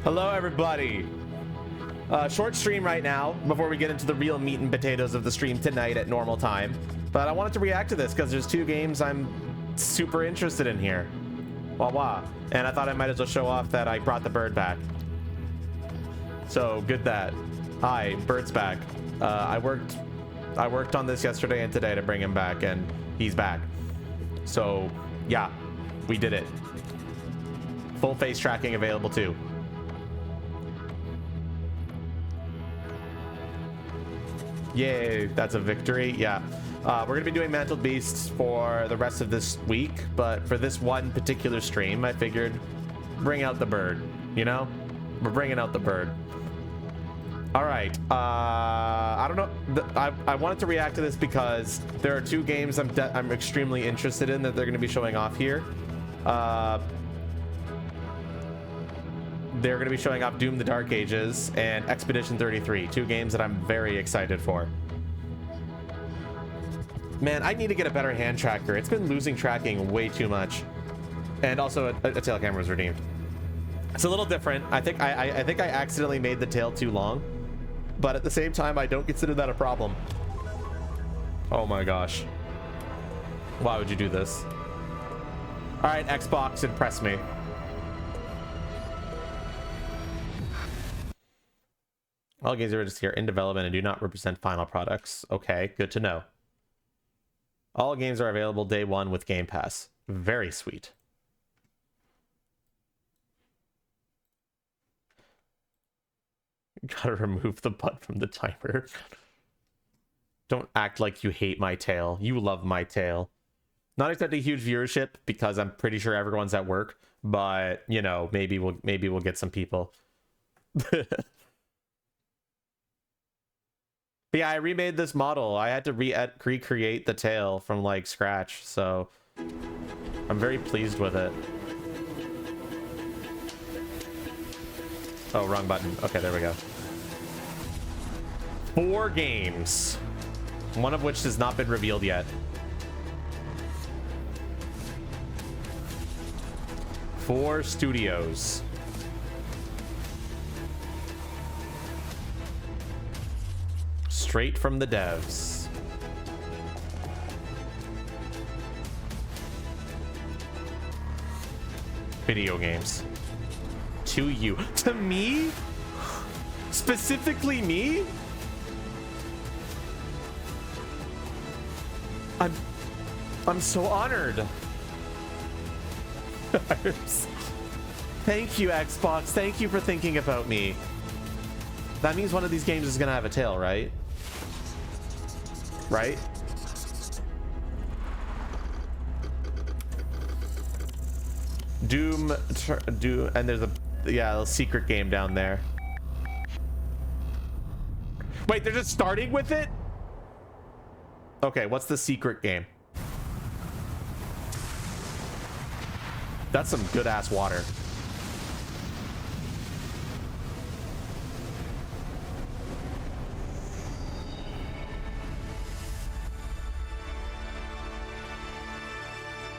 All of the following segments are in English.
Hello, everybody. Short stream right now before we get into the real meat and potatoes of the stream tonight at normal time. But I wanted to react to this because there's two games I'm super interested in here. Wah wah. And I thought I might as well show off that I brought the bird back. So good that. Hi, bird's back. I worked on this yesterday and today to bring him back, and he's back. So yeah, we did it. Full face tracking available too. Yay, that's a victory. Yeah. We're going to be doing Mantled Beasts for the rest of this week, but for this one particular stream, I figured bring out the bird, you know? We're bringing out the bird. All right. I don't know. I wanted to react to this because there are two games I'm extremely interested in that they're going to be showing off here. They're going to be showing off Doom: The Dark Ages and Expedition 33, two games that I'm very excited for. Man, I need to get a better hand tracker. It's been losing tracking way too much. And also a tail camera was redeemed. It's a little different. I think I accidentally made the tail too long, but at the same time, I don't consider that a problem. Oh my gosh. Why would you do this? All right, Xbox, impress me. All games are just here in development and do not represent final products. Okay, good to know. All games are available day one with Game Pass. Very sweet. Gotta remove the butt from the timer. Don't act like you hate my tail. You love my tail. Not expecting huge viewership because I'm pretty sure everyone's at work, but you know, maybe we'll get some people. But yeah, I remade this model. I had to recreate the tail from like scratch, so I'm very pleased with it. Oh, wrong button. Okay, there we go. 4 games, one of which has not been revealed yet. 4 studios. Straight from the devs. Video games. To you. To me? Specifically me? I'm so honored. Thank you, Xbox. Thank you for thinking about me. That means one of these games is gonna have a tail, right? Right? Doom, and there's a secret game down there. Wait, they're just starting with it? Okay, what's the secret game? That's some good ass water.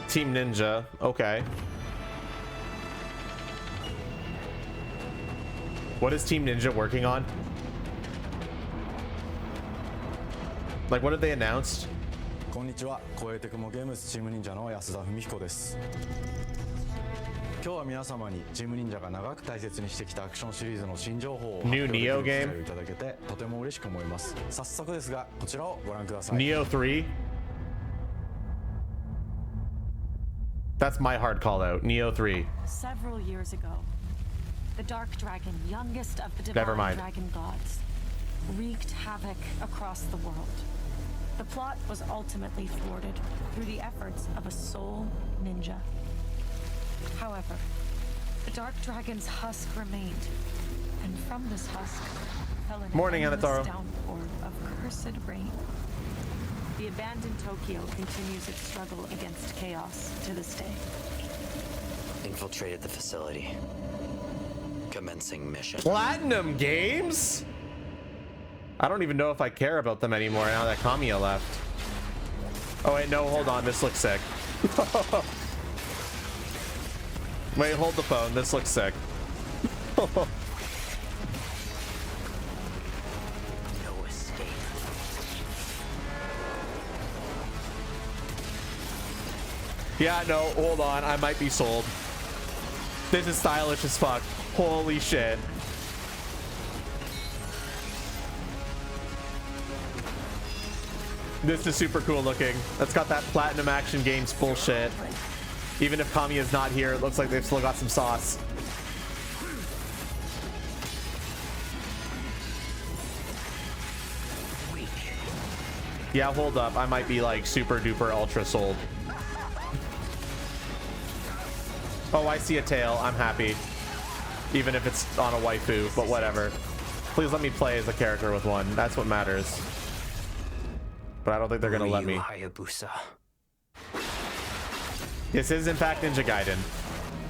Team Ninja, okay. What is Team Ninja working on? Like, what have they announced? Konnichiwa, Koei Tecmo Games Team Ninja の安田文彦です。今日は皆様にチーム忍者が長く大切にしてきたアクションシリーズの新情報を発表できる機会をいただけてとても嬉しく思います。早速ですがこちらをご覧ください。Neo 3? That's my hard call out. Neo 3. Several years ago, the Dark Dragon, youngest of the divine dragon gods, wreaked havoc across the world. The plot was ultimately thwarted through the efforts of a sole ninja. However, the Dark Dragon's husk remained, and from this husk fell an endless downpour of cursed rain. The abandoned Tokyo continues its struggle against chaos to this day. Infiltrated the facility. Commencing mission. Platinum Games? I don't even know if I care about them anymore now that Kamiya left. Oh wait, no, hold on. This looks sick. Wait, hold the phone. This looks sick. No escape. Yeah, no, hold on. I might be sold. This is stylish as fuck. Holy shit. This is super cool looking. That's got that Platinum Action Games bullshit. Even if Kamiya's not here, it looks like they've still got some sauce. Yeah, hold up. I might be like super duper ultra sold. Oh, I see a tail. I'm happy. Even if it's on a waifu, but whatever. Please let me play as a character with one. That's what matters. But I don't think they're gonna let me. Hayabusa. This is in fact Ninja Gaiden.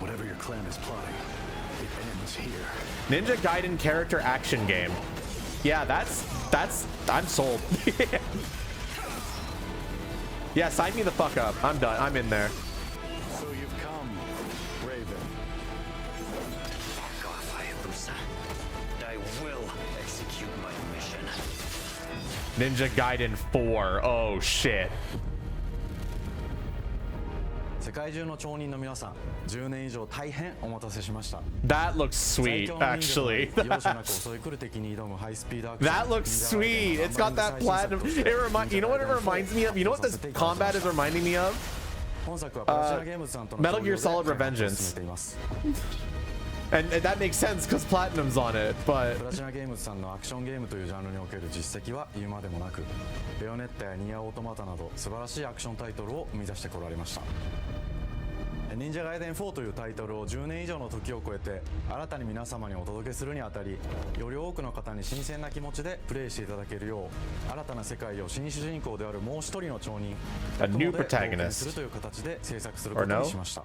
Whatever your clan is plotting, it ends here. Ninja Gaiden character action game. Yeah, that's I'm sold. Yeah, sign me the fuck up. I'm done. I'm in there. So you've come, Raven. Fuck off, Hayabusa. I will execute my mission. Ninja Gaiden 4. Oh shit. 世界中の町人の皆さん、10年以上大変お待たせしました。 That looks sweet, actually. That looks sweet. It's got that platinum. You know what it reminds me of? You know what this combat is reminding me of? Metal Gear Solid Revengeance. And that makes sense because Platinum's on it, but プラチナゲームズさんのアクションゲームというジャンルにおける実績は言うまでもなく、ベヨネッタやニアオートマタなど素晴らしいアクションタイトルを生み出してこられました。忍者ガイデン4というタイトルを10年以上の時を超えて新たに皆様にお届けするにあたり、より多くの方に新鮮な気持ちでプレイしていただけるよう、新たな世界を新主人公であるもう一人の町人、A new 冒険 protagonist. するという形で制作することにしました。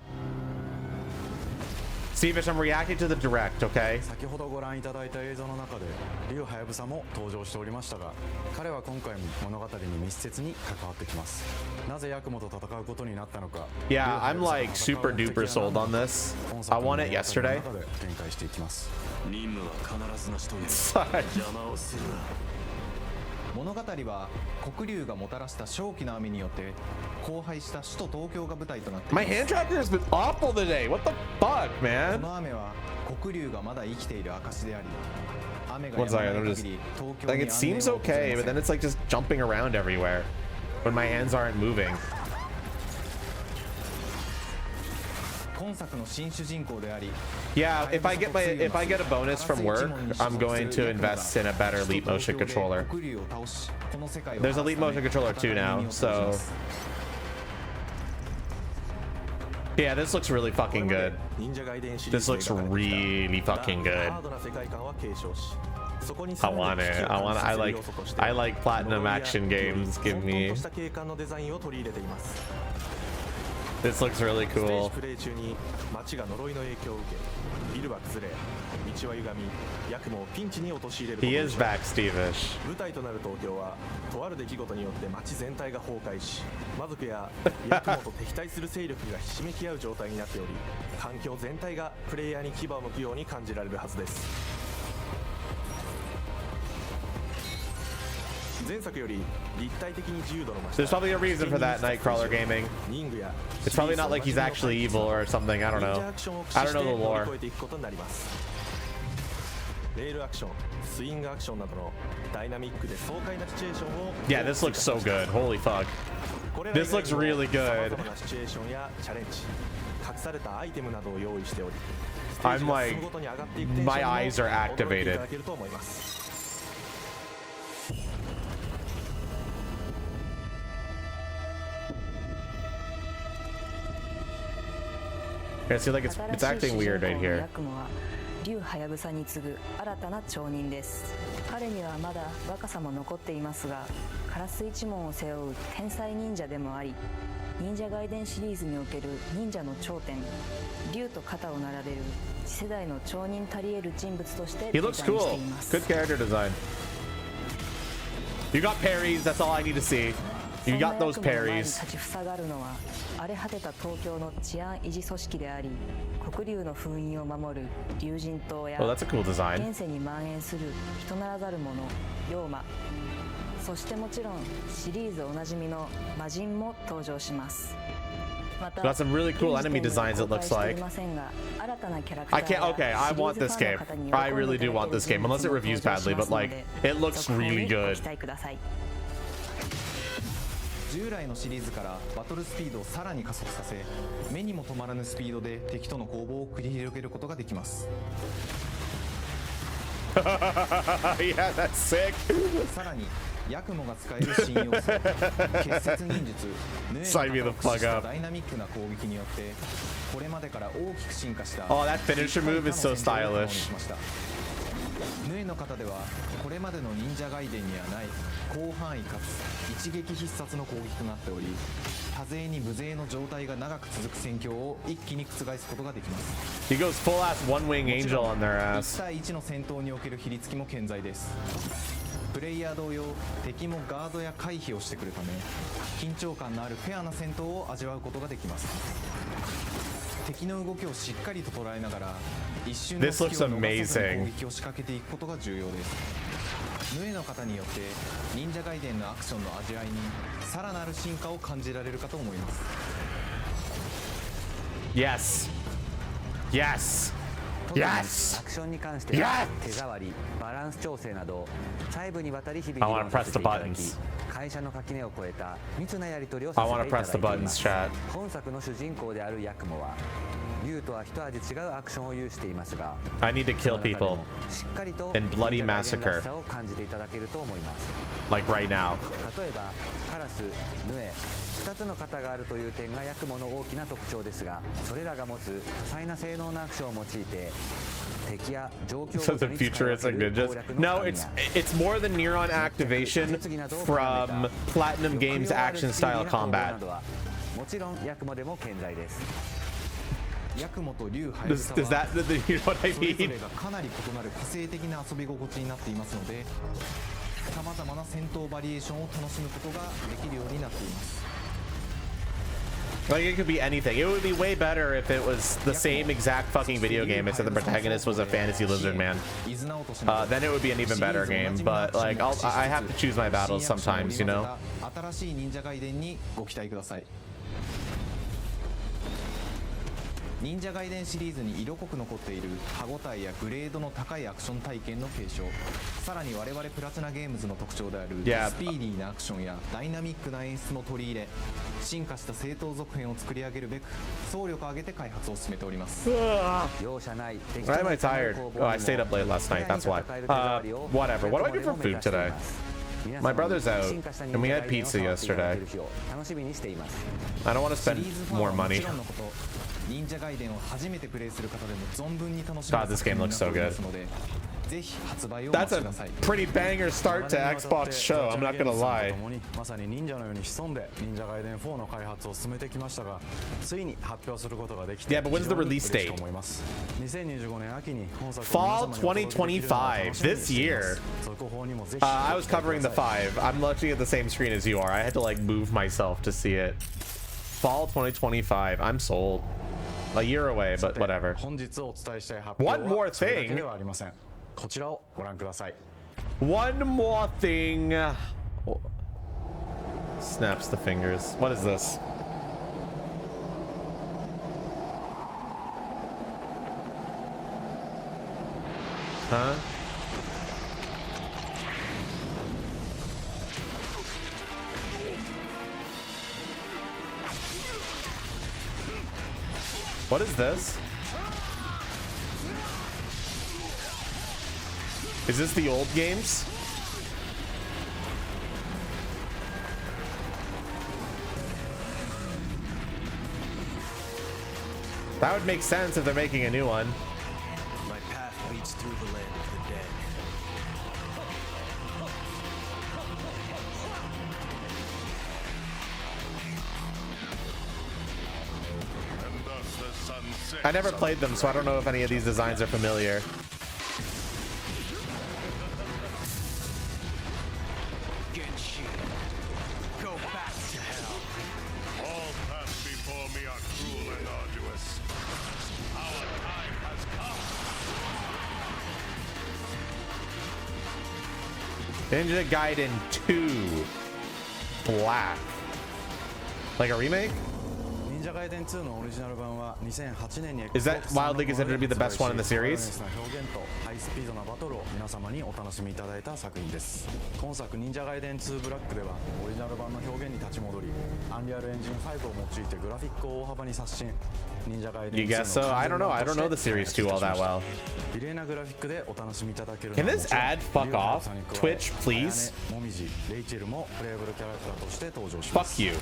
Stevish, I'm reacting to the direct, okay? 先ほどご覧いただいた映像の中で竜はやぶさも登場しておりましたが、彼は今回も物語に密接に関わってきます。なぜヤクモと戦うことになったのか。 Yeah, I'm like super duper sold on this. I won it yesterday. 展開していきます。 任務は必ず成し遂げる。 Sorry. 邪魔をするな。 物語は黒竜がもたらした正気の雨によって荒廃した首都東京が舞台となっていま My す。 hand tracker has been awful today. What the fuck, こ man? の雨は黒竜がまだ生きている証であり、雨が One 止ま second, らない I'm 限り東京 Like に it 安 seems 寧は訪れ okay, ま but せ then ん。 it's like just jumping around everywhere when my hands aren't moving. 今作の新主人公であり、 Yeah, if I get a bonus from work, I'm going to invest in a better Leap Motion controller. 黒竜を倒し、この世界を There's a Leap Motion controller too now, so yeah, this looks really fucking good. 忍者ガイデンシリー This ズ looks really fucking good. ハードな世界観は継承し、そこに I want it. I like platinum action games. Give me. した景観のデザインを取り入れています。 This looks really ステー cool. ジプレイ中に街が呪いの影響を受け、ビルは崩れ、道は歪み、ヤクモをピンチに陥れること He に is し back, Stevish. 舞台となる東京はとある出来事によって街全体が崩壊し、魔族やヤクモと敵対する勢力がひしめき合う状態になっており、環境全体がプレイヤーに牙を向くように感じられるはずです。前作より立体的に自由度の増した There's probably a reason for that, Nightcrawler Gaming. 任務や It's probably not like he's actually evil or something. I don't know. I don't know the lore. 乗り越えていくことになります。レールアクション、スイングアクションなどのダイナミックで爽快なシチュエーションを Yeah, this looks so good. Holy fuck. これら以 This 外 looks にも really good. 様々なシチュエーションやチャレンジ、隠されたアイテムなどを用意しており、ステージ I'm が like, 進むごとに上がっていくテンションに my も eyes are 驚いてい activated. ただけると思います。 Yeah, see, like it's acting weird right here. 竜はやぶさに次ぐ新たな町人です。彼にはまだ若さも残っていますが、カラス一門を背負う天才忍者でもあり、忍者ガイデンシリーズにおける忍者の頂点、竜と肩を並べる次世代の町人たり得る人物として He デザイン looks して cool. います。 Good character design. You got parries. That's all I need to see. You got those parries. 立ち塞がるのは荒れ果てた東京の治安維持組織であり、黒竜の封印を守る竜神島や Oh, that's a cool design. 現世に蔓延する人ならざる者妖魔、そしてもちろんシリーズおなじみの魔人も登場します。 Got some really cool enemy designs, it looks like. I can't, okay, I want this game. I really do want this game, unless it reviews badly, but like, it looks really good. 従来のシリーズからバトルスピードをさらに加速させ、目にも止まらぬスピードで敵との攻防を繰り広げることができます。 Yeah, that's sick. さらにヤクモが使える新要素結節忍術ヌエの型を駆使したダイナミックな攻撃によってこれまでから大きく進化した Oh, that finisher move is so stylish. ヌエの型ではこれまでの忍者ガイデンにはない広範囲かつ一撃必殺の攻撃となっており、多勢に無勢の状態が長く続く戦況を一気に覆すことができます。 He goes full ass one wing angel on their ass. 1対1の戦闘における比率も健在です。 プレイヤー同様、敵もガードや回避をしてくるため、緊張感のあるフェアな戦闘を味わうことができます。敵の動きをしっかりと捉えながら、一瞬の隙を逃さずに攻撃を仕掛けていくことが重要です。ヌエの型によって忍者ガイデンのアクションの味わいにさらなる進化を感じられるかと思います。 Yes. Yes. Yes. アクションに関しては手触り、バランス調整など細部にわたり日々議論させていただき、会社の垣根を越えた密なやり取りをさせていただいています。本作の主人公であるヤクモは竜とは一味違うアクションを有していますが、 I need to kill people しっかりと in bloody massacre を感じていただけると思います。 like right now. 例えばカラス、ヌエ、2つの型があるという点がヤクモの大きな特徴ですが、それらが持つ多彩な性能なアクションを用いて敵や状況 So the futuristic ninjas? No, it's more the neuron activation from Platinum Games action style combat. もちろんヤクモでも健在です。 ヤクモと竜ハヤブサ Does that, you know what I それぞ mean? れがかなり異なる個性的な遊び心地になっていますので、さまざまな戦闘バリエーションを楽しむことができるようになっています。 Like, it could be anything. It would be way better if it was the same exact fucking video game, except the protagonist was a fantasy lizard man. Then it would be an even better game. But like, I have to choose my battles sometimes, you know. 新しい忍者ガイデンにご期待ください。忍者ガイデンシリーズに色濃く残っている歯ごたえやグレードの高いアクション体験の継承、さらに我々プラチナゲームズの特徴であるスピーディーなアクションやダイナミックな演出も取り入れ、進化した正当続編を作り上げるべく総力を挙げて開発を進めております。 Why am I tired? Oh, I stayed up late last night, that's why. Whatever. What do I do for food today? My brother's out, and we had pizza yesterday. I don't want to spend more money. God, this game looks so good. That's a pretty banger start to Xbox show, I'm not gonna lie. まさに忍者のように潜んで忍者ガイデン4の開発を進めてきましたが、ついに発表することができて Yeah, but when's the release date? 2025年秋に本作 Fall 2025, this year. I was covering the 5. I'm looking at the same screen as you are. I had to like move myself to see it. Fall 2025. I'm sold. A year away, but whatever. One more thing. こちらをご覧ください。 One more thing. Snaps the fingers. What is this? Huh? What is this? Is this the old games? That would make sense if they're making a new one. My path leads through the land of the dead. I never played them, so I don't know if any of these designs are familiar. Get shit. Go back. Ninja Gaiden 2 Black. Like a remake? Ninja Gaiden 2のオリジナル版は2008年に Is that wildly considered to be the best one in the series? 表現とハイスピードなバトルを皆様にお楽しみいただいた作品です。今作忍者ガイデン2ブラックではオリジナル版の表現に立ち戻り、アンリアルエンジン5を用いてグラフィックを大幅に刷新。忍者ガイデン You guess so? I don't know. I don't know the series too all that well. 綺麗なグラフィックでお楽しみいただける。 Can this ad fuck off? Twitch, please. もみじ、レイチェルもプレイブルキャラクターとして登場します。 Fuck you.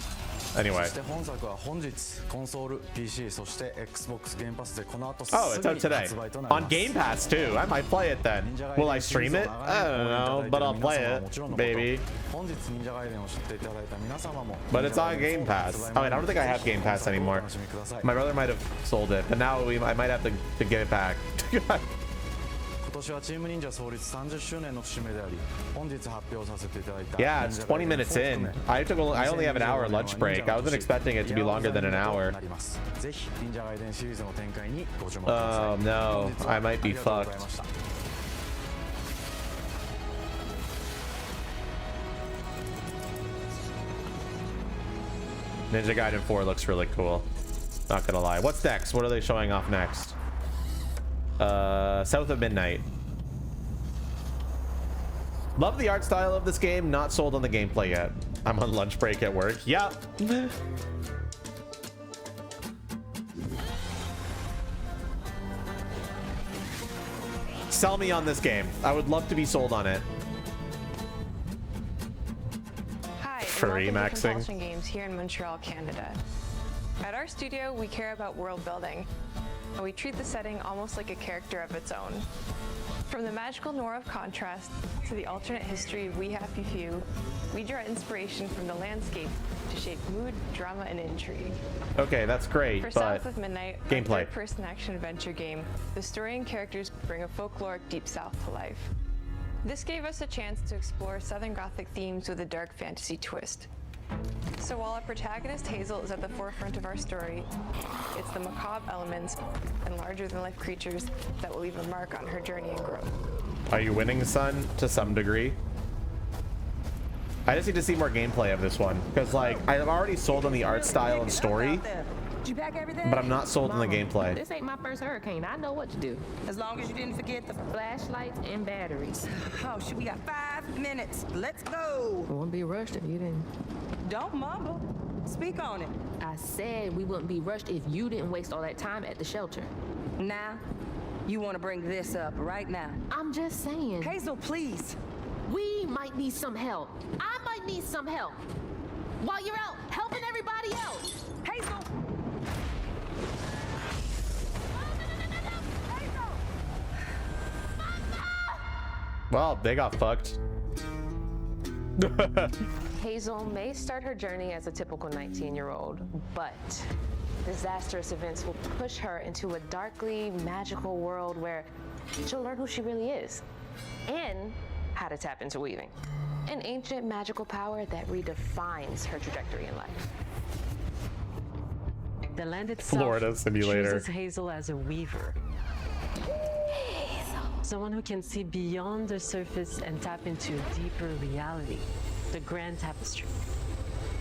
Anyway. そして本作は本日コンソール、PC そして Xbox ゲームパスでこの後す Oh, ぐ it's に out today. 発売となり On ます。 Game Pass too. I might play it then. Will I stream it? I don't know, but I'll play it, baby. 本日忍者ガイデンを知っていただいた皆様も But it's on Game Pass. Oh wait, I don't think I have Game Pass anymore. My brother might have sold it, but now I might have to get it back. 今年はチーム忍者創立30周年の節目であり、本日発表させていただいた Yeah, it's 20 minutes in. I only have an hour lunch break. I wasn't expecting it to be longer than an hour. ぜひ忍者ガイデンシリーズの展開にご注目ください。 Oh no, I might be fucked. Ninja Gaiden 4 looks really cool. Not gonna lie. What's next? What are they showing off next? South of Midnight. Love the art style of this game. Not sold on the gameplay yet. I'm on lunch break at work. Yep. Sell me on this game. I would love to be sold on it. Hi, Furry and welcome to maxing. Compulsion Games here in Montreal, Canada. At our studio, we care about world building, and we treat the setting almost like a character of its own. From the magical noir of contrast to the alternate history of We Happy Few, we draw inspiration from the landscape to shape mood, drama, and intrigue. Okay, that's great, For but South of Midnight, a gameplay. third-person action-adventure game, the story and characters bring a folkloric Deep South to life. This gave us a chance to explore Southern Gothic themes with a dark fantasy twist. So while our protagonist Hazel is at the forefront of our story, it's the macabre elements and larger-than-life creatures that will leave a mark on her journey and growth. Are you winning, son? To some degree. I just need to see more gameplay of this one because, like, I'm already sold on the art style and story, Did you pack everything? but I'm not sold on the gameplay. This ain't my first hurricane. I know what to do. As long as you didn't forget the flashlights and batteries. Oh, shit, we got 5 minutes. Let's go. We wouldn't be rushed if you didn't. Don't mumble. Speak on it. I said we wouldn't be rushed if you didn't waste all that time at the shelter. Now, you want to bring this up right now? I'm just saying. Hazel, please. We might need some help. I might need some help. While you're out helping everybody else. Hazel! Well, they got fucked. Hazel may start her journey as a typical 19-year-old, but disastrous events will push her into a darkly magical world where she'll learn who she really is and how to tap into weaving, an ancient magical power that redefines her trajectory in life. The land itself Florida simulator. chooses Hazel as a weaver. Someone who can see beyond the surface and tap into a deeper reality, the grand tapestry.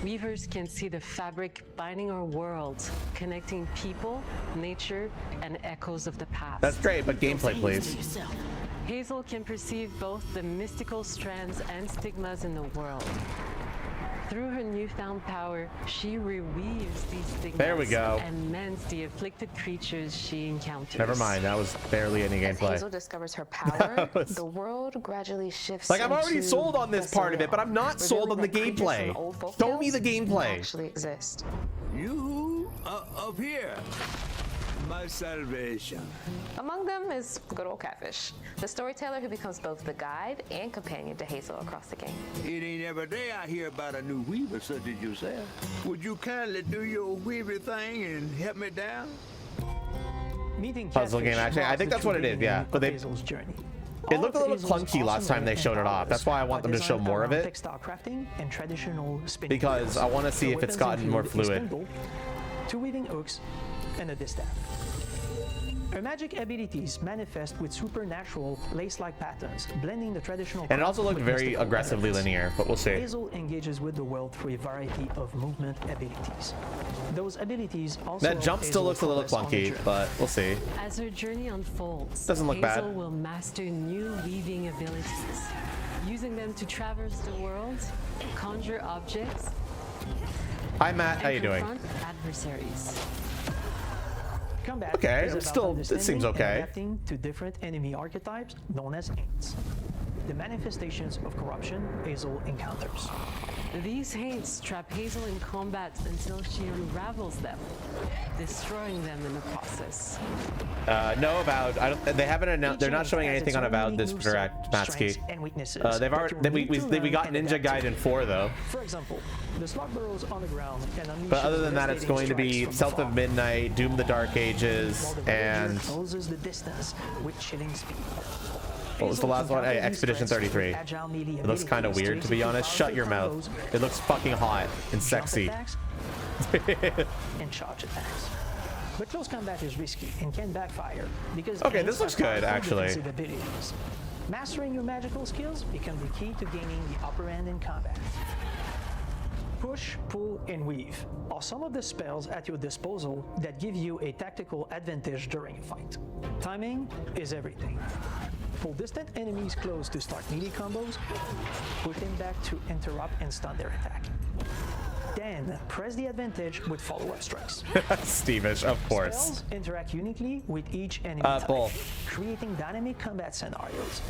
Weavers can see the fabric binding our world, connecting people, nature, and echoes of the past. That's great, but gameplay, please. Hazel can perceive both the mystical strands and stigmas in the world. Through her newfound power, she reweaves these stigmas There we go. and mends the afflicted creatures she encounters. Never mind, that was barely any As gameplay. Hazel discovers her power, the world gradually shifts. Like, I'm already into sold on this the part of it, but I'm not surreal, sold on the revealing that creatures gameplay. from old folk Show me tales the gameplay. actually exist. You up here, my salvation. Among them is good old Catfish, the storyteller who becomes both the guide and companion to Hazel across the game. It ain't every day I hear about a new weaver such as yourself. Would you kindly do your weaver thing and help me down? Puzzle game action. I think that's what it is, yeah. But they. It looked a little clunky last time they showed it off. That's why I want them to show more of it. Because I want to see if it's gotten more fluid. 2 weaving hooks and a distaff. Her magic abilities manifest with supernatural lace-like patterns, blending the traditional. And it also looked very aggressively linear, but we'll see. Hazel engages with the world through a variety of movement abilities. Those abilities also. That jump still looks a little clunky, but we'll see. As her journey unfolds, Doesn't look Hazel bad. will master new weaving abilities, using them to traverse the world, conjure objects. Hi Matt, how you doing? Adversaries. Combat okay, is about still, it seems understanding and okay. adapting to different enemy archetypes known as Haints. The manifestations of corruption Hazel encounters. These Haints trap Hazel in combat until she unravels them, destroying them in the process. No Avowed. They haven't announced. They're not showing anything on Avowed this direct, Matsky. They've already. We got Ninja Gaiden 4 though. For example, the slug burrows on the ground and unleashes But other than that, it's going to be strikes from South of afar, Midnight, Doom: The Dark Ages, while the villager and closes the distance with chilling speed. what was the last one? Hey, Expedition 33. It looks kind of weird, to be honest. Shut your mouth. It looks fucking hot and sexy. And charge attacks. But close combat is risky and can backfire because Okay, Haints this looks have good, powerful actually. defensive abilities. Mastering your magical skills become the key to gaining the upper hand in combat. Push, pull, and weave are some of the spells at your disposal that give you a tactical advantage during a fight. Timing is everything. Pull distant enemies close to start melee combos, put them back to interrupt and stun their attack. Then press the advantage with follow-up strikes. Stevish, of course. Spells interact uniquely with each enemy type, Bull. creating dynamic combat scenarios,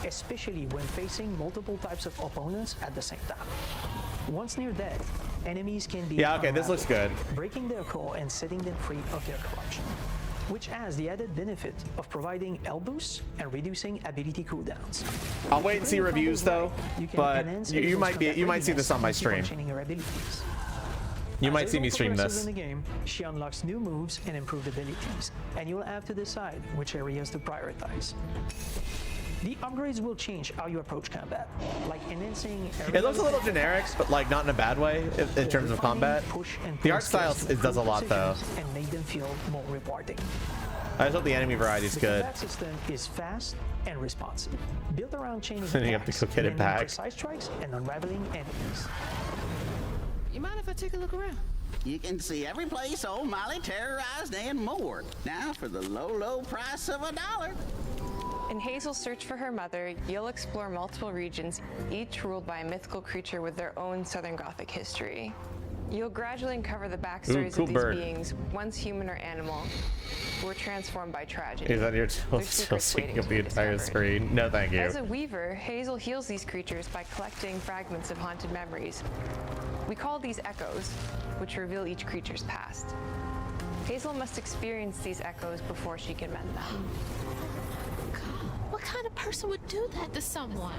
especially when facing multiple types of opponents at the same time. Once near death, enemies can be Yeah, okay, this looks good. breaking their core and setting them free of their corruption, which has the added benefit of providing health boosts and reducing ability cooldowns. I'll wait and see reviews though, but you might see this on my stream. You might see me stream this. In the game, she unlocks new moves and improved abilities, and you'll have to decide which areas to prioritize. The upgrades will change how you approach combat, like enhancing. It looks a little generic, but like not in a bad way in terms of combat. The art style does a lot though. And make them feel more rewarding. I just hope the enemy variety is The good. combat system is fast and responsive, built around chaining Then you have to attacks, go get it landing back. precise strikes and unraveling enemies. You mind if I take a look around? You can see every place old Molly terrorized and more. Now for the low, low price of $1. In Hazel's search for her mother, you'll explore multiple regions, each ruled by a mythical creature with their own Southern Gothic history. You'll gradually uncover the backstories cool of these bird. beings, once human or animal, who were transformed by tragedy. Is that your Their still secrets seeing waiting up to the be entire discovered. screen? No, thank you. As a weaver, Hazel heals these creatures by collecting fragments of haunted memories. We call these echoes, which reveal each creature's past. Hazel must experience these echoes before she can mend them. What kind of person would do that to someone?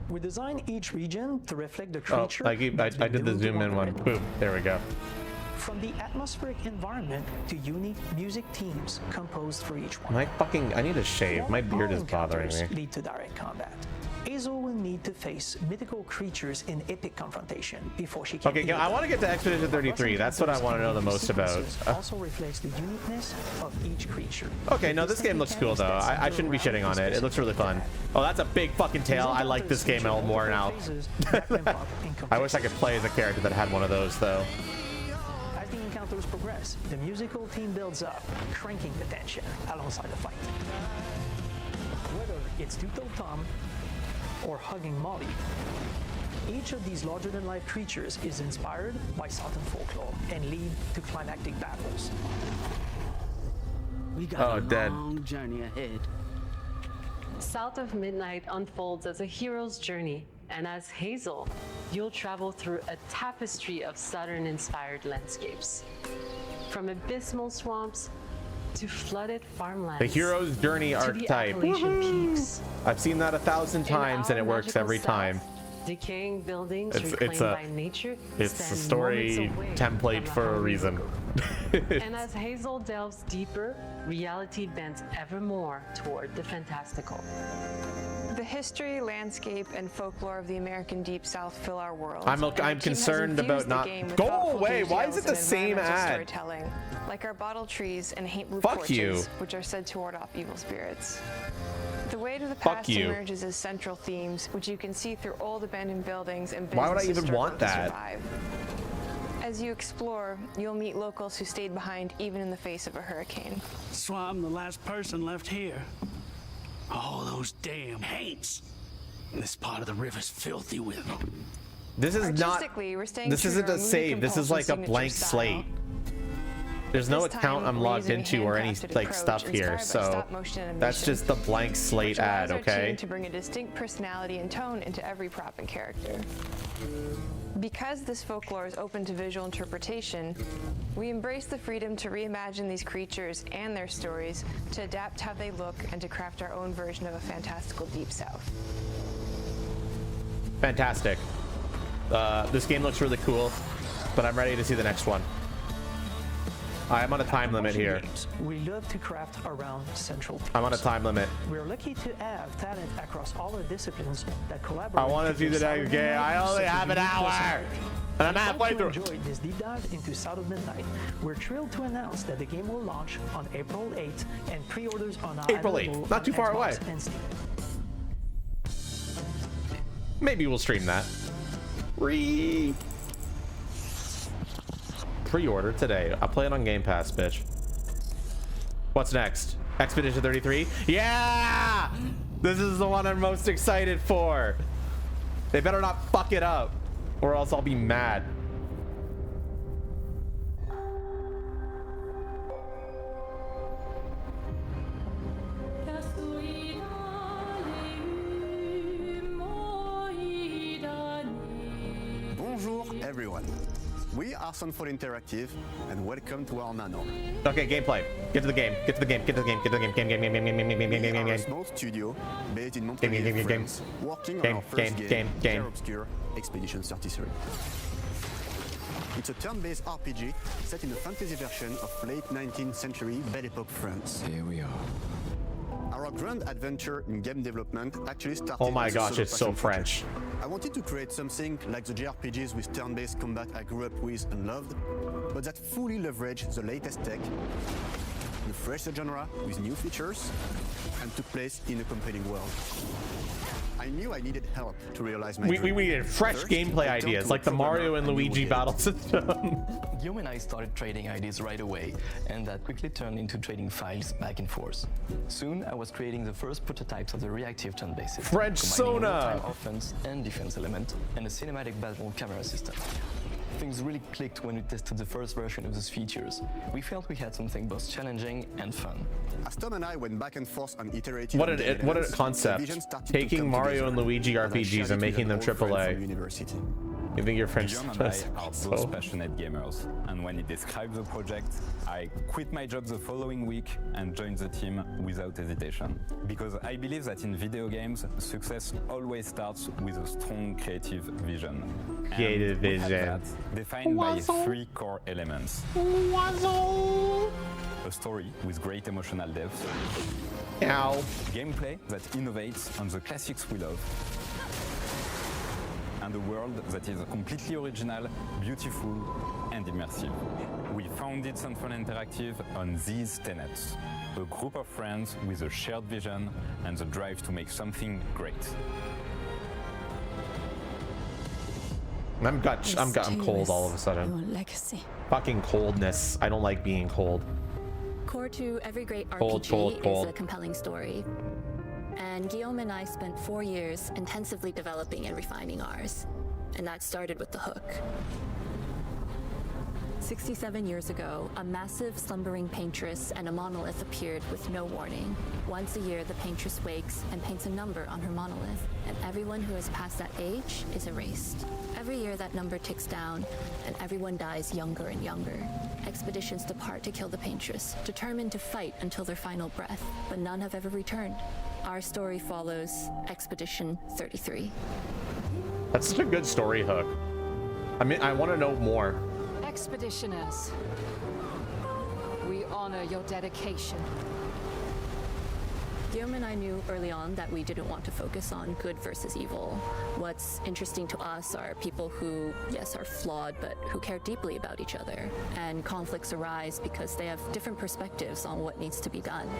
We design each region to reflect the Oh, creature. I did the zoom in one. Boom, there we go. From the atmospheric environment to unique music themes composed for each one. I need to shave. My beard is bothering me. Lead to direct combat. Hazel will need to face mythical creatures in epic confrontation before she can. Okay, I want to get to Expedition 33. That's what I want to know the most about. Also reflects the uniqueness of each creature. Okay, no, this game looks cool though. I shouldn't be shitting on it. It looks really fun. Oh, that's a big fucking tail. I like this game more now. I wish I could play as a character that had one of those though. As the encounters progress, the musical theme builds up, cranking the tension alongside the fight. Whether it's Two-Toed Tom or hugging Molly, each of these larger-than-life creatures is inspired by Southern folklore and lead to climactic battles. We got a long journey ahead. South of Midnight unfolds as a hero's journey, and as Hazel, you'll travel through a tapestry of Southern-inspired landscapes. From abysmal swamps to flooded farmlands. The hero's journey to the archetype. Appalachian peaks. I've seen that 1,000 times and it works every time. Decaying buildings It's reclaimed a by nature it's a stand story moments away template from for a home. reason. And as Hazel delves deeper, reality bends ever more toward the fantastical. The history, landscape, and folklore of the American Deep South fill our world. I'm concerned about not. Go away! Why is it the same ad? Storytelling, like our bottle trees and hate root Fuck torches, you. which are said to ward off evil spirits. The way to the past emerges as central themes, which you can see through old abandoned buildings and businesses. Why would I even want that? As you explore, you'll meet locals who stayed behind even in the face of a hurricane. So I'm the last person left here. All those damn hates. This part of the river's filthy with them. This is not. This isn't a save. This is like a blank slate. There's no account I'm logged into or any like stuff here, so that's just the blank slate ad, okay? To bring a distinct personality and tone into every prop and character. Because this folklore is open to visual interpretation, we embrace the freedom to reimagine these creatures and their stories, to adapt how they look, and to craft our own version of a fantastical Deep South. Fantastic. This game looks really cool, but I'm ready to see the next one. I'm on a time limit here. We love to craft around central themes. I'm on a time limit. We're lucky to have talent across all our disciplines that collaborate. I want to see the next game. I only have an hour, and I'm halfway through. Enjoyed this deep dive into South of Midnight. We're thrilled to announce that the game will launch on April 8th, and pre-orders are now April 8th, not too far away. Maybe we'll stream that. Pre-order today. I'll play it on Game Pass, bitch. What's next? Expedition 33? Yeah! This is the one I'm most excited for. They better not fuck it up, or else I'll be mad. Bonjour, everyone. We are Sunfall Interactive, and welcome to our nano. Okay, gameplay. Get to the game. Get to the game. Get to the game. Get to the game. Game. We are a small studio based in Montpellier, France, working on our first game, Terra Obscure Expedition 33. It's a turn-based RPG set in a fantasy version of late 19th century Belle Epoque France. Here we are. Our grand adventure in game development actually started. Oh my gosh, it's so French. I wanted to create something like the JRPGs with turn-based combat I grew up with and loved, but that fully leveraged the latest tech, refreshed the genre with new features, and took place in a compelling world. I knew I needed help to realize my dream. We needed fresh gameplay ideas, like the Mario and Luigi battle system. Guillaume and I started trading ideas right away, and that quickly turned into trading files back and forth. Soon, I was creating the first prototypes of the reactive turn-based system, French combining Sona, real-time offense and defense element, and a cinematic battle camera system. Things really clicked when we tested the first version of those features. We felt we had something both challenging and fun. As Tom and I went back and forth and iterated. What a concept! Taking Mario and Luigi RPGs and making them AAA. You think your French Guillaume and I are both passionate gamers, and when he described the project, I quit my job the following week and joined the team without hesitation. Because I believe that in video games, success always starts with a strong creative vision. Creative vision. Defined by three core elements. A story with great emotional depth. Ow. Gameplay that innovates on the classics we love. And a world that is completely original, beautiful, and immersive. We founded Sunfall Interactive on these tenets. A group of friends with a shared vision and the drive to make something great. I'm cold all of a sudden. Legacy. Fucking coldness. I don't like being cold. Core to every great Cold. RPG is a compelling story. And Guillaume and I spent 4 years intensively developing and refining ours. And that started with the hook. 67 years ago, a massive slumbering paintress and a monolith appeared with no warning. Once a year, the paintress wakes and paints a number on her monolith, and everyone who has passed that age is erased. Every year, that number ticks down, and everyone dies younger and younger. Expeditions depart to kill the paintress, determined to fight until their final breath, but none have ever returned. Our story follows Expedition 33. That's such a good story hook. I mean, I want to know more. Expeditioners, honor your dedication. Guillaume and I knew early on that we didn't want to focus on good versus evil. What's interesting to us are people who, yes, are flawed, but who care deeply about each other. And conflicts arise because they have different perspectives on what needs to be done.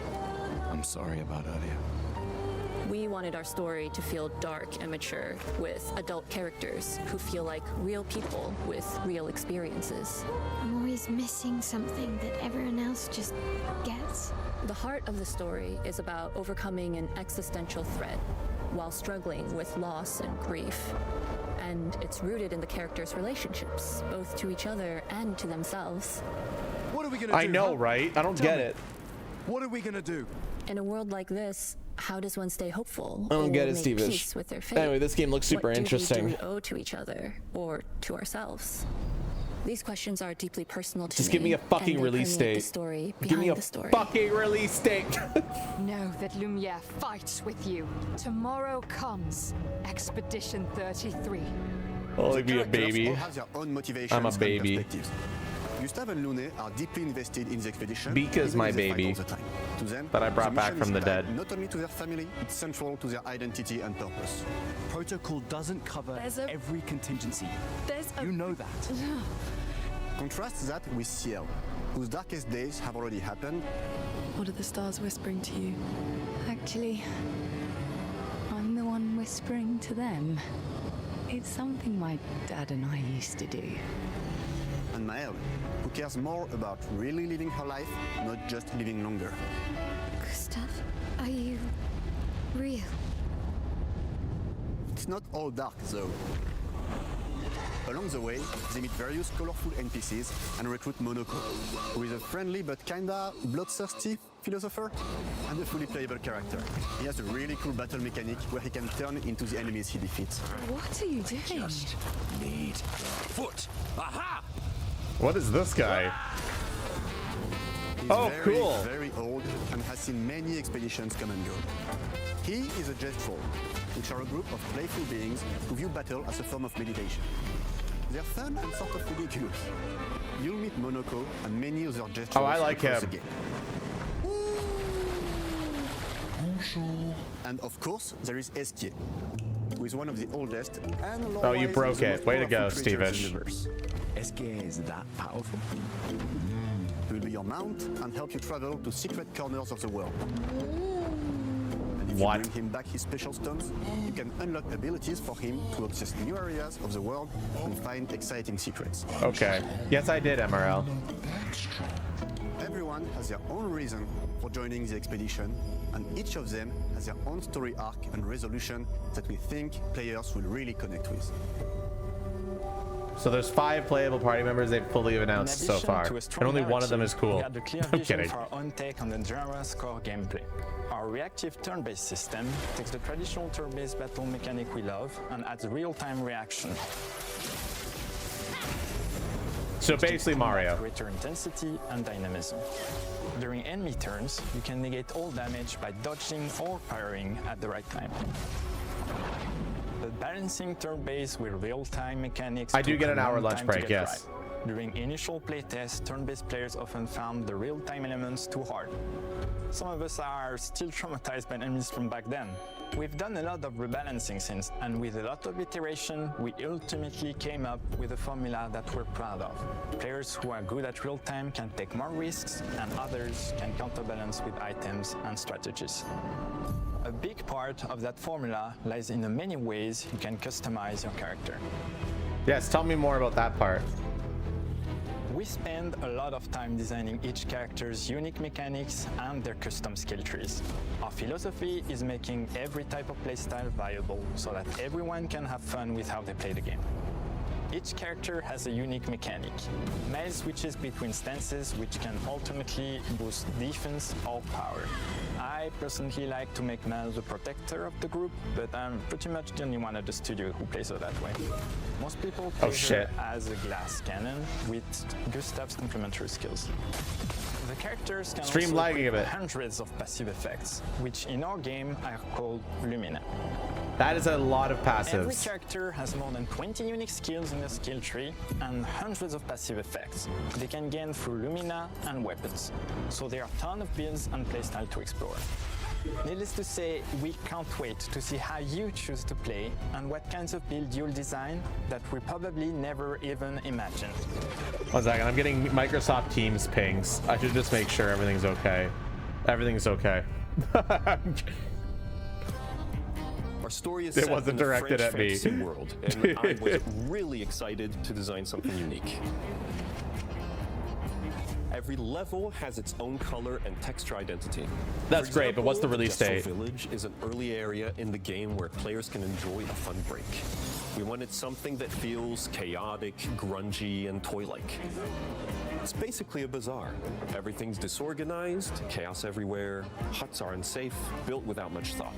I'm sorry about earlier. We wanted our story to feel dark and mature, with adult characters who feel like real people with real experiences. I'm always missing something that everyone else just gets. The heart of the story is about overcoming an existential threat while struggling with loss and grief. And it's rooted in the characters' relationships, both to each other and to themselves. What are we gonna do? I know, right? I don't get it. What are we gonna do? In a world like this, how does one stay hopeful? I don't or get it, make Steve-ish. peace with their fate? Anyway, this game looks super interesting. What do we owe to each other or to ourselves? These questions are deeply personal to Just me. give me a fucking and they release permeate date. The story Give me a the story. fucking release date. Know that Lumiere fights with you. Tomorrow comes Expedition 33. Only be a baby. All have their own motivations I'm a and baby. perspectives. Gustave and Lune are deeply invested in the expedition. Bika's even my if they fight baby all the time. To them, that I brought the back mission from is the tied dead. Not only to their family, it's central to their identity and purpose. Protocol doesn't cover every contingency. You know that. Contrast that with Ciel, whose darkest days have already happened. What are the stars whispering to you? Actually, I'm the one whispering to them. It's something my dad and I used to do. And Maëlle, who cares more about really living her life, not just living longer. Gustave, are you real? It's not all dark, though. Along the way, they meet various colorful NPCs and recruit Monoko, who is a friendly but kinda bloodthirsty philosopher and a fully playable character. He has a really cool battle mechanic where he can turn into the enemies he defeats. What are you doing? Just need foot. Aha! What is this guy? He's Oh, very, cool. very old and has seen many expeditions come and go. He is a Jest Troll, which are a group of playful beings who view battle as a form of meditation. They're fun and sort of ridiculous. You'll meet Monoko and many other Jest Oh, Trolls I like across him. the game. And of course, there is Esquier, who is one of the oldest and Oh, you lore-wise broke the it. most Way to go, powerful creatures Steve-ish. in the verse. Esquier is that powerful? He will be your mount and help you travel to secret corners of the world. And if you bring him back his special stones, you can unlock abilities for him to access new areas of the world and find exciting secrets. Okay. Yes, I did, MRL. Everyone has their own reason for joining the expedition, and each of them has their own story arc and resolution that we think players will really connect with. So there's 5 playable party members they've fully announced so far, and only one of them is cool. We had a clear I'm vision kidding. for our own take on the genre's core gameplay. Our reactive turn-based system takes the traditional turn-based battle mechanic we love and adds real-time reaction. So basically Mario. Greater intensity and dynamism. During enemy turns, you can negate all damage by dodging or parrying at the right time. The balancing turn-based with real-time mechanics. I do took get a an hour long lunch time to break, get yes. right. During initial playtests, turn-based players often found the real-time elements too hard. Some of us are still traumatized by enemies from back then. We've done a lot of rebalancing since, and with a lot of iteration, we ultimately came up with a formula that we're proud of. Players who are good at real-time can take more risks, and others can counterbalance with items and strategies. A big part of that formula lies in the many ways you can customize your character. Yes, tell me more about that part. We spend a lot of time designing each character's unique mechanics and their custom skill trees. Our philosophy is making every type of playstyle viable so that everyone can have fun with how they play the game. Each character has a unique mechanic. Maëlle switches between stances which can ultimately boost defense or power. I personally like to make Maëlle the protector of the group, but I'm pretty much the only one at the studio who plays her that way. Most people play her as a glass cannon with Gustave's complementary skills. The characters can Stream also lagging a equip bit. hundreds of passive effects, which in our game are called Lumina. That is a lot of Every passives. character has more than 20 unique skills in their skill tree and hundreds of passive effects they can gain through Lumina and weapons. So there are a ton of builds and playstyle to explore. Needless to say, we can't wait to see how you choose to play and what kinds of build you'll design that we probably never even imagined. 1 second, I'm getting Microsoft Teams pings. I should just make sure everything's okay. Everything's okay. Our story is It set wasn't in the directed French at me. fantasy world, and I was really excited to design something unique. Every level has its own color and texture identity. That's For great, but what's the example, release Jessel date? Village is an early area in the game where players can enjoy a fun break. We wanted something that feels chaotic, grungy, and toy-like. It's basically a bazaar. Everything's disorganized, chaos everywhere, huts are unsafe, built without much thought.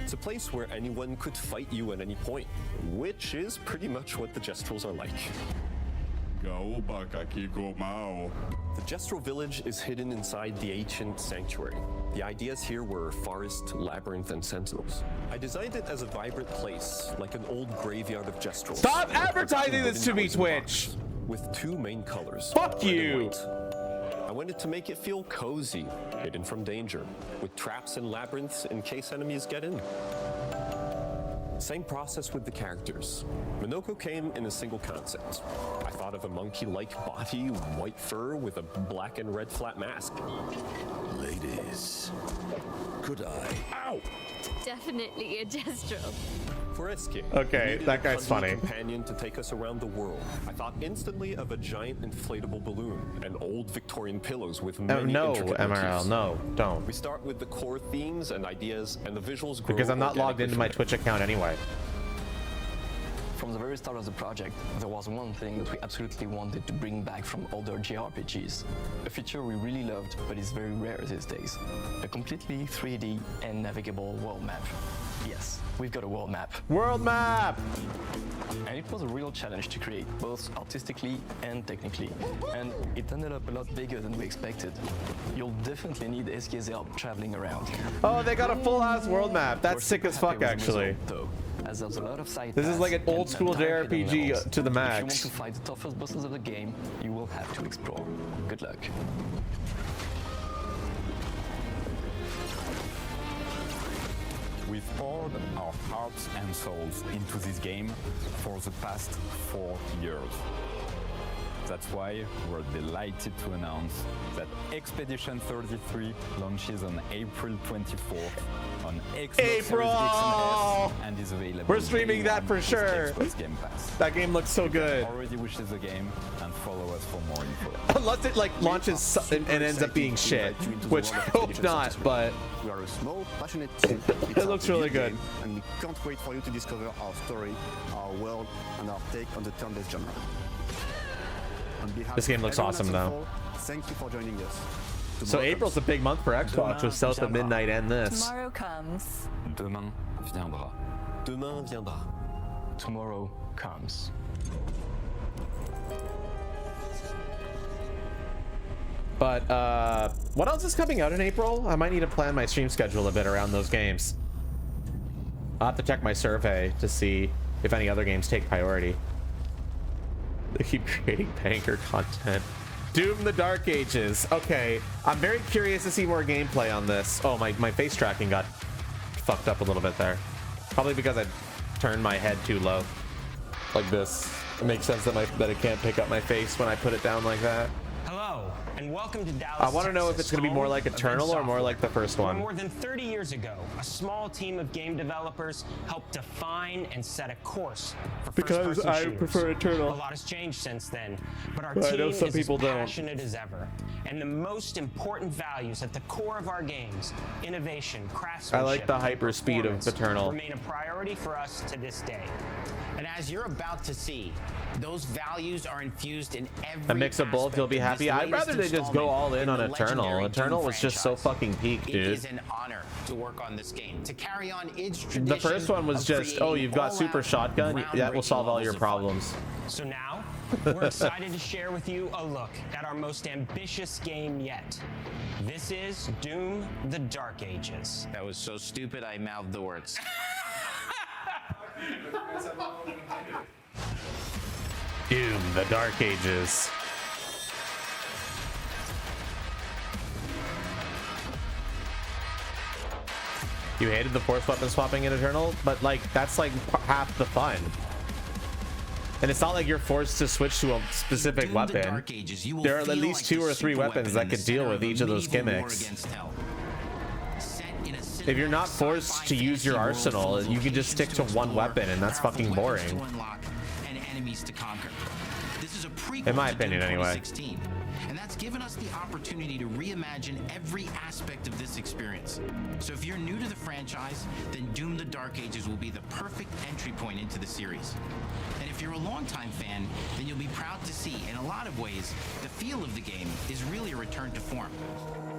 It's a place where anyone could fight you at any point, which is pretty much what the Jestrels are like. The Jestral village is hidden inside the ancient sanctuary. The ideas here were forest, labyrinth, and sentinels. I designed it as a vibrant place, like an old graveyard of Jestrals. Stop advertising this to me, Twitch! With 2 main colors. Fuck red and you! white. I wanted to make it feel cozy, hidden from danger, with traps and labyrinths in case enemies get in. Same process with the characters. Minoko came in a single concept. I thought of a monkey-like body, white fur with a black and red flat mask. Ladies, could I? Ow! Definitely a Jestral. For Eske, Okay, we needed that a guy's cuddly funny. companion to take us around the world. I thought instantly of a giant inflatable balloon and old Victorian pillows with many no, intricate MRL, motifs. no, don't. We start with the core themes and ideas, and the visuals grow Because I'm not logged organically into my from Twitch account anyway. From the very start of the project, there was one thing that we absolutely wanted to bring back from older JRPGs. A feature we really loved, but is very rare these days. A completely 3D and navigable world map. Yes, we've got a world map. World map! And it was a real challenge to create, both artistically and technically. And it ended up a lot bigger than we expected. You'll definitely need Eske's help traveling around. Oh, they got a full-ass world map. That's We're sick as super fuck, happy with the actually. result, though, as there's a lot of side This is paths like an and old-school entire hidden JRPG levels. to the If you want max. to fight the toughest bosses of the game, you will have to explore. Good luck. We've poured our hearts and souls into this game for the past 4 years. That's why we're delighted to announce that Expedition 33 launches on April 24th on Xbox Series X and S and is available. We're streaming that for with sure. Xbox Game Pass. That game looks so good. Already wishes the game and follow us for more info. Unless it like launches and ends up being shit, which I hope not, but We are a small, passionate team. It looks really good. And we can't wait for you to discover our story, our world, and our take on the turn-based genre. On behalf This game of looks everyone awesome, at though. Sunfall, thank you for joining us. So Tomorrow April's a big month for Xbox with South of Midnight and this. Tomorrow comes. Demain viendra. Demain viendra. Tomorrow comes. But what else is coming out in April? I might need to plan my stream schedule a bit around those games. I'll have to check my survey to see if any other games take priority. They keep creating banger content. Doom the Dark Ages. Okay, I'm very curious to see more gameplay on this. Oh, my face tracking got fucked up a little bit there. Probably because I turned my head too low. Like this. It makes sense that it can't pick up my face when I put it down like that. Hello, and welcome to Dallas, I want to know if Texas, it's going to be more like home of Eternal or more like the first Where one. More than 30 years ago, a small team of game developers helped define and set a course for Because first-person I shooters. prefer Eternal. A lot has changed since then, but our But I team know some is people as don't. passionate as ever. And the most important values at the core of our games, innovation, craftsmanship, I like the and hyper speed of performance, Eternal. remain a priority for us to this day. And as you're about to see, those values are infused in every A mix of both, you'll be aspect of happy. this I'd rather they latest just go all in on installment the Eternal. legendary Eternal Doom was just so franchise. fucking peak, It dude. is an honor to work on this game, to carry on its tradition. The first one was of just, oh, creating you've got super all-out, shotgun, that will groundbreaking solve all your levels of fun. problems. So now, We're excited to share with you a look at our most ambitious game yet. This is Doom: The Dark Ages. That was so stupid I mouthed the words. Doom: The Dark Ages. You hated the force weapon swapping in Eternal, but like that's like half the fun. And it's not like you're forced to switch to a specific weapon. There are at least 2 or 3 weapons that could deal with each of those gimmicks. If you're not forced to use your arsenal, you can just stick to one weapon, and that's fucking boring. In my opinion, anyway. And that's given us the opportunity to reimagine every aspect of this experience. So if you're new to the franchise, then Doom: The Dark Ages will be the perfect entry point into the series. And if you're a longtime fan, then you'll be proud to see, in a lot of ways, the feel of the game is really a return to form.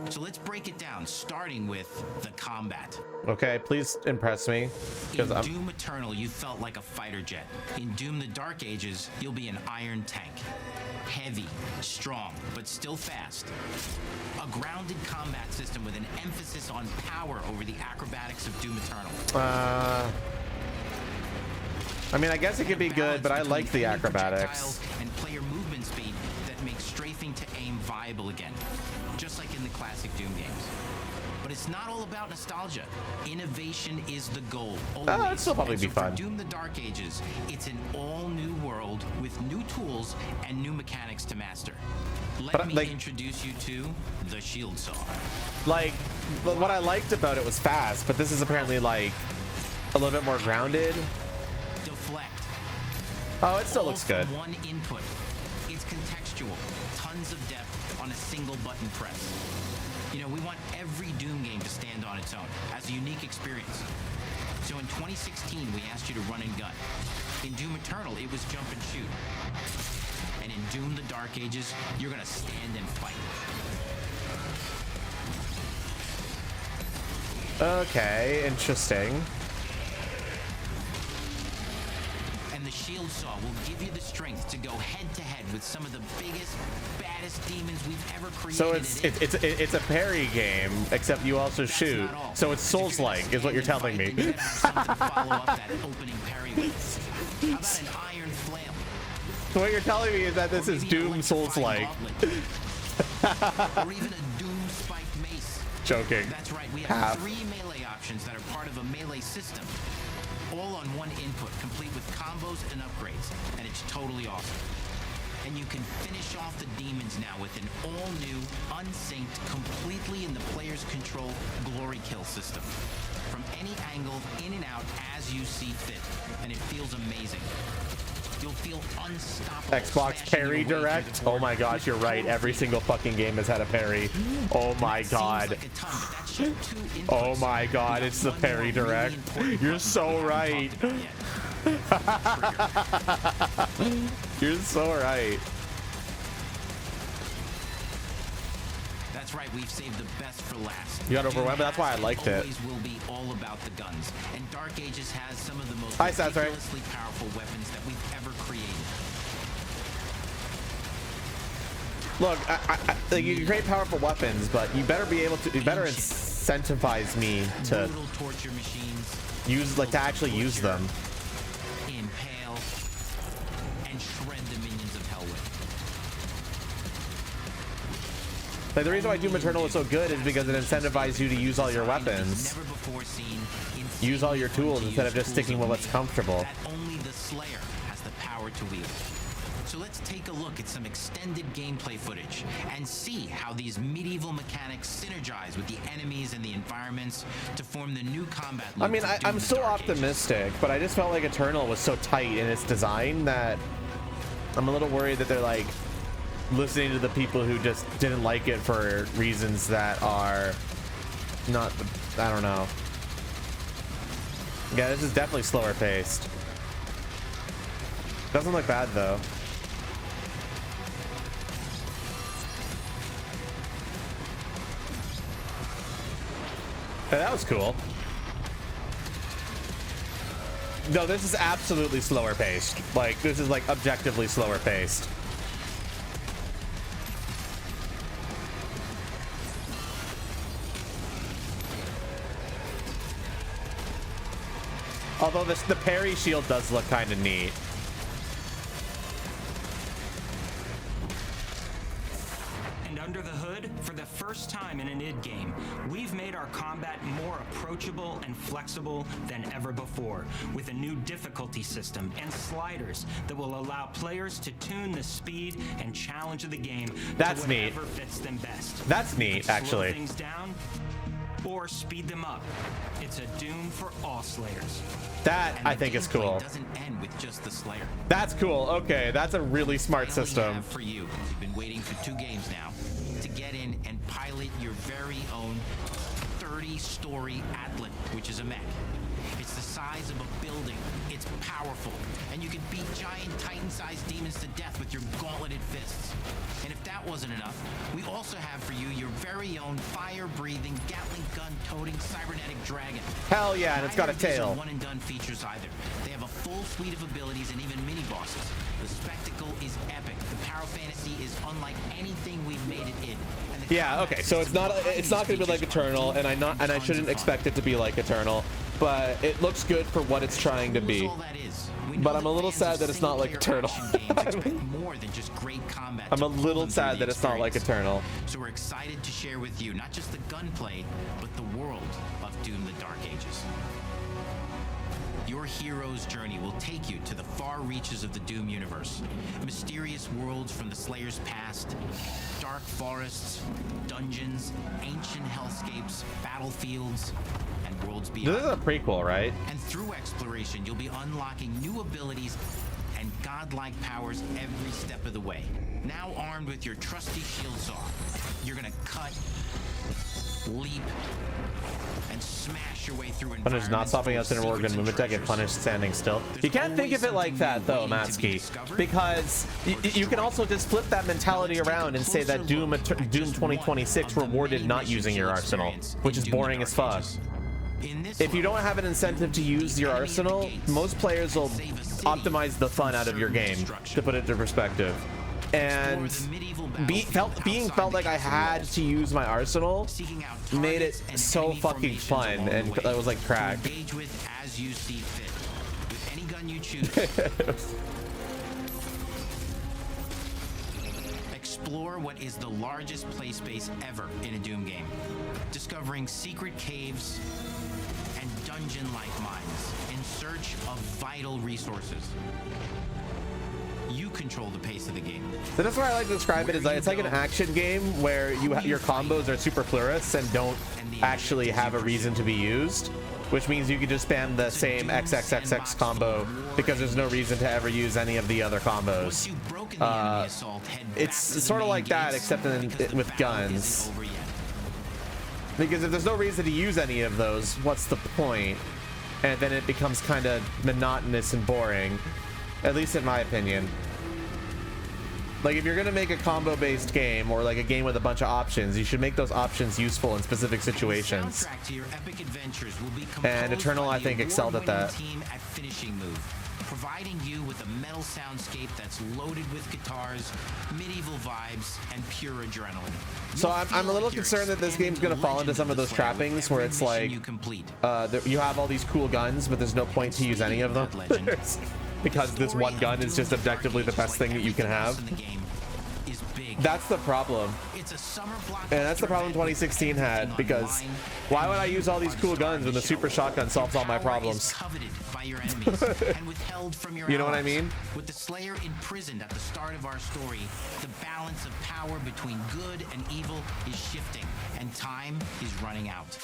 So let's break it down, starting with the combat. Okay, please impress me. In Doom Eternal, you felt like a fighter jet. In Doom: The Dark Ages, you'll be an iron tank. Heavy, strong, but still fast. A grounded combat system with an emphasis on power over the acrobatics of Doom Eternal. I mean, I guess it could be good, but I like the acrobatics. And player movement speed that makes strafing to aim viable again, just like in the classic Doom games. But it's not all about nostalgia. Innovation is the goal. It'd still probably be fun. For Doom: The Dark Ages, it's an all-new world with new tools and new mechanics to master. Let me introduce you to the Shield Saw. Like, what I liked about it was fast, but this is apparently like a little bit more grounded. Deflect. Oh, it still looks good. One input. It's contextual. Tons of depth on a single button press. You know, we want every Doom game to stand on its own as a unique experience. So in 2016, we asked you to run and gun. In Doom Eternal, it was jump and shoot. And in Doom: The Dark Ages, you're gonna stand and fight. Okay, interesting. And the Shield Saw will give you the strength to go head to head with some of the biggest, baddest demons we've ever created. So it's a parry game, except you also shoot. So it's Souls-like, is what you're telling me. Follow up that opening parry with. How about an iron flail? So what you're telling me is that this is Doom Souls-like. Or even a Doom spiked mace. Joking. That's right, we have 3 melee options that are part of a melee system. All on one input, complete with combos and upgrades, and it's totally awesome. And you can finish off the demons now with an all-new, unsynced, completely in the player's control glory kill system. From any angle, in and out, as you see fit, and it feels amazing. You'll feel unstoppable. Xbox Parry Direct? Oh my gosh, you're right. Every single fucking game has had a parry. Oh my god. Oh my god, it's the Parry Direct. You're so right. You're so right. That's right, we've saved the best for last. You got overwhelmed, but that's why I liked it. Always will be all about the guns, and Dark Ages has some of the most Hi, Sasori. ridiculously powerful weapons that we've ever created. Look, like you can create powerful weapons, but you better be able to. You better incentivize me to torture machines, use, like, to actually use them. Impale and shred the minions of hell with. Like, the reason why Doom Eternal is so good is because it incentivizes you to use all your weapons. Never before seen. Use all your tools instead of just sticking with what's comfortable. That only the Slayer has the power to wield. So let's take a look at some extended gameplay footage and see how these medieval mechanics synergize with the enemies and the environments to form the new combat loop. I mean, I'm still optimistic, but I just felt like Eternal was so tight in its design that I'm a little worried that they're like listening to the people who just didn't like it for reasons that are not, I don't know. Yeah, this is definitely slower paced. Doesn't look bad though. Hey, that was cool. No, this is absolutely slower paced. Like, this is like objectively slower paced. Although the parry shield does look kind of neat. And under the hood, for the first time in an id game, we've made our combat more approachable and flexible than ever before, with a new difficulty system and sliders that will allow players to tune the speed and challenge of the game That's to whatever fits them best. That's neat, actually. Slow things down or speed them up. It's a Doom for all Slayers. That, I think, is cool. Doesn't end with just the Slayer. That's cool. Okay, that's a really smart system. For you, you've been waiting for 2 games now to get in and pilot your very own 30-story Atlan, which is a mech. It's the size of a building. It's powerful, and you can beat giant Titan-sized demons to death with your gauntleted fists. And if that wasn't enough, we also have for you your very own fire-breathing, Gatling gun-toting cybernetic dragon. Hell yeah, and it's got a Neither of these tail. are one-and-done features either. They have a full suite of abilities and even mini-bosses. The spectacle is epic. The power fantasy is unlike anything we've made it in. Yeah, okay, so it's not going to be like Eternal, and I shouldn't expect it to be like Eternal, but it looks good for what it's trying to be. But I'm a little sad that it's not like Eternal. More than just great combat. I'm a little sad that it's not like Eternal. So we're excited to share with you not just the gunplay, but the world of Doom: The Dark Ages. Your hero's journey will take you to the far reaches of the Doom universe. Mysterious worlds from the Slayer's past, dark forests, dungeons, ancient hellscapes, battlefields, and worlds beyond. This is a prequel, right? And through exploration, you'll be unlocking new abilities and godlike powers every step of the way. Now armed with your trusty shield saw, you're gonna cut, leap, and smash your way through Punish not stopping us in a Oregon movement deck and punish standing still. You can't think of it like that though, Matsky, because you can also just flip that mentality around and say that Doom 2026 rewarded not using your arsenal, which is boring as fuck. If you don't have an incentive to use your arsenal, most players will optimize the fun out of your game, to put it into perspective. And being felt like I had to use my arsenal made it so fucking fun, and that was like crack. Engage with as you see fit, with any gun you choose. Explore what is the largest play space ever in a Doom game, discovering secret caves and dungeon-like mines in search of vital resources. You control the pace of the game. So that's what I like to describe it as. It's like an action game where your combos are superfluous and don't actually have a reason to be used, which means you can just spam the same XXXX combo because there's no reason to ever use any of the other combos. It's sort of like that, except with guns. Because if there's no reason to use any of those, what's the point? And then it becomes kind of monotonous and boring. At least in my opinion. Like, if you're gonna make a combo-based game or like a game with a bunch of options, you should make those options useful in specific situations. And Eternal, I think, excelled at that. Team at Finishing Move, providing you with a metal soundscape that's loaded with guitars, medieval vibes, and pure adrenaline. So I'm a little concerned that this game's gonna fall into some of those trappings where it's like you have all these cool guns, but there's no point to use any of them. Because this one gun is just objectively the best thing that you can have. That's the problem. And that's the problem 2016 had, because why would I use all these cool guns when the super shotgun solves all my problems? You know what I mean? With the Slayer imprisoned at the start of our story, the balance of power between good and evil is shifting, and time is running out.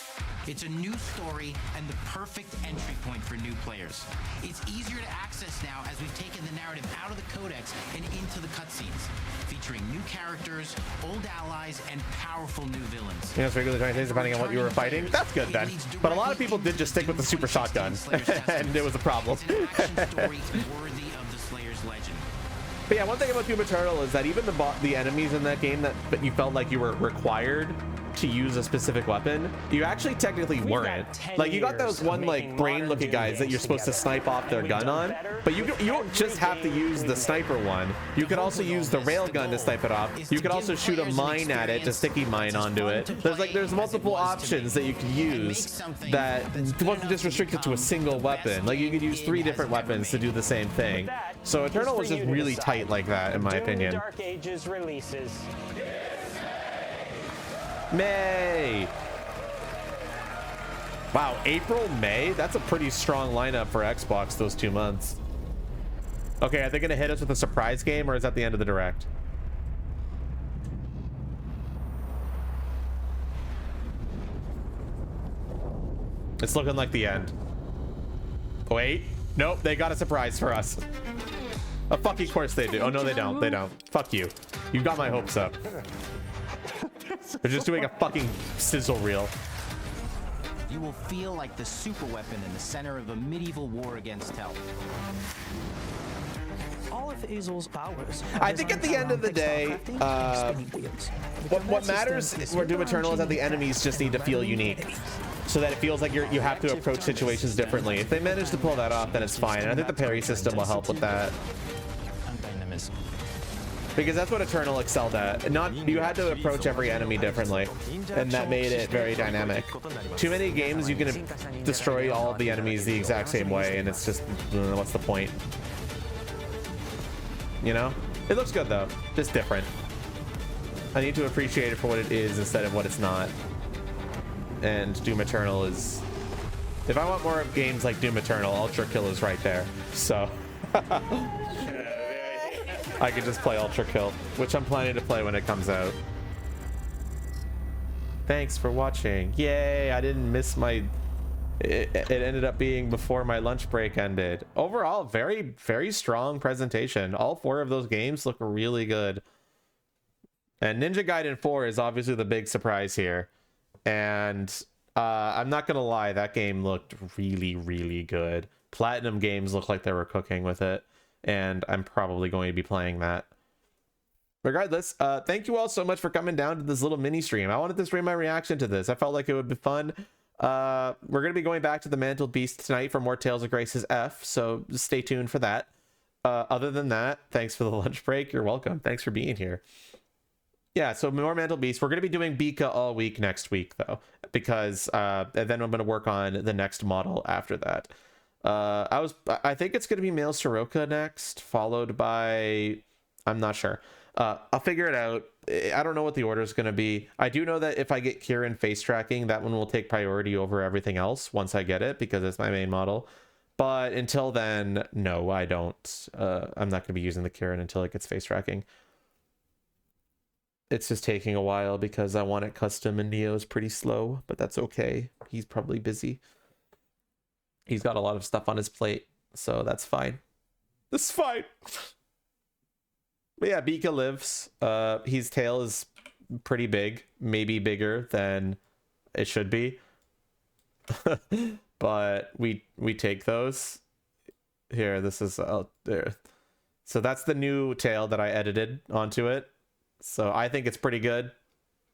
It's a new story and the perfect entry point for new players. It's easier to access now as we've taken the narrative out of the codex and into the cutscenes, featuring new characters, old allies, and powerful new villains. You know, it's regular 20 days depending on what you were fighting. That's good then. But a lot of people did just stick with the super shotgun, and it was a problem. Worthy of the Slayer's legend. But yeah, one thing about Doom Eternal is that even the enemies in that game that you felt like you were required to use a specific weapon, you actually technically weren't. Like, you got those one, like, brain-looking guys that you're supposed to snipe off their gun on, but you don't just have to use the sniper one. You could also use the railgun to snipe it off. You could also shoot a mine at it to sticky mine onto it. There's multiple options that you could use that wasn't just restricted to a single weapon. Like, you could use 3 different weapons to do the same thing. So Eternal was just really tight like that, in my opinion. Dark Ages releases. May. Wow, April, May? That's a pretty strong lineup for Xbox those 2 months. Okay, are they going to hit us with a surprise game, or is that the end of the direct? It's looking like the end. Wait. Nope, they got a surprise for us. Of fucking course they do. Oh, no, they don't. They don't. Fuck you. You got my hopes up. They're just doing a fucking sizzle reel. You will feel like the super weapon in the center of a medieval war against hell. All of Azel's powers. I think at the end of the day, what matters for Doom Eternal is that the enemies just need to feel unique, so that it feels like you have to approach situations differently. If they manage to pull that off, then it's fine. And I think the parry system will help with that. Because that's what Eternal excelled at. You had to approach every enemy differently, and that made it very dynamic. Too many games, you can destroy all of the enemies the exact same way, and it's just, what's the point? You know? It looks good though, just different. I need to appreciate it for what it is instead of what it's not. And Doom Eternal is... If I want more of games like Doom Eternal, Ultra Kill is right there. So... I could just play Ultra Kill, which I'm planning to play when it comes out. Thanks for watching. Yay, I didn't miss my... It ended up being before my lunch break ended. Overall, very, very strong presentation. All 4 of those games look really good. And Ninja Gaiden 4 is obviously the big surprise here. And I'm not gonna lie, that game looked really, really good. Platinum Games looked like they were cooking with it. And I'm probably going to be playing that. Regardless, thank you all so much for coming down to this little mini stream. I wanted to stream my reaction to this. I felt like it would be fun. We're going to be going back to the Mantled Beast tonight for more Tales of Graces F, so stay tuned for that. Other than that, thanks for the lunch break. You're welcome. Thanks for being here. Yeah, so more Mantled Beast. We're going to be doing Bika all week next week, though, because then I'm going to work on the next model after that. I think it's going to be Male Soroka next, followed by, I'm not sure. I'll figure it out. I don't know what the order is going to be. I do know that if I get Kieran face tracking, that one will take priority over everything else once I get it, because it's my main model. But until then, no, I don't. I'm not going to be using the Kieran until it gets face tracking. It's just taking a while because I want it custom and Neo's pretty slow, but that's okay. He's probably busy. He's got a lot of stuff on his plate, so that's fine. This is fine. But yeah, Bika lives. His tail is pretty big, maybe bigger than it should be. But we take those. Here, this is there. So that's the new tail that I edited onto it. So I think it's pretty good.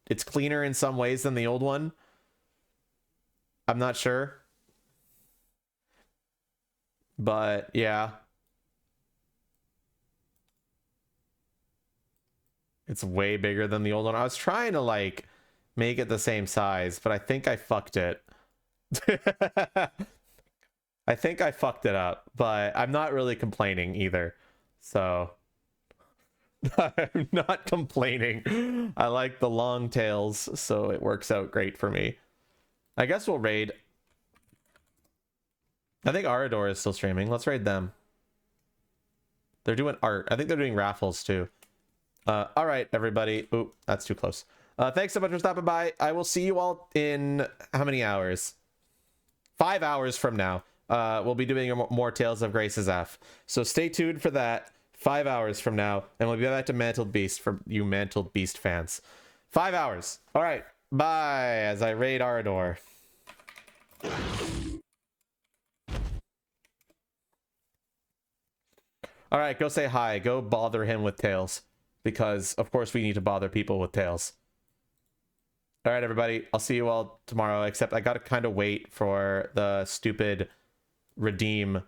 It's cleaner in some ways than the old one. I'm not sure. But yeah, it's way bigger than the old one. I was trying to like make it the same size, but I think I fucked it. I think I fucked it up, but I'm not really complaining either. So I'm not complaining. I like the long tails, so it works out great for me. I guess we'll raid. I think Arador is still streaming. Let's raid them. They're doing art. I think they're doing raffles too. All right, everybody. Oop, that's too close. Thanks so much for stopping by. I will see you all in how many hours? 5 hours from now. We'll be doing more Tales of Graces F. So stay tuned for that. 5 hours from now. And we'll be back to Mantled Beast for you Mantled Beast fans. 5 hours. All right. Bye as I raid Arador. All right, go say hi. Go bother him with tails. Because, of course, we need to bother people with tails. All right, everybody. I'll see you all tomorrow, except I got to kind of wait for the stupid redeem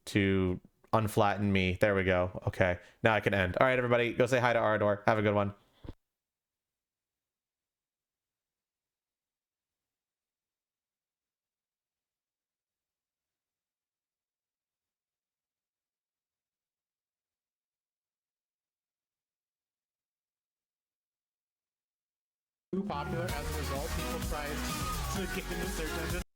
to unflatten me. There we go. Okay. Now I can end. All right, everybody. Go say hi to Arador. Have a good one. Too popular as a result, people tried to get into search engine.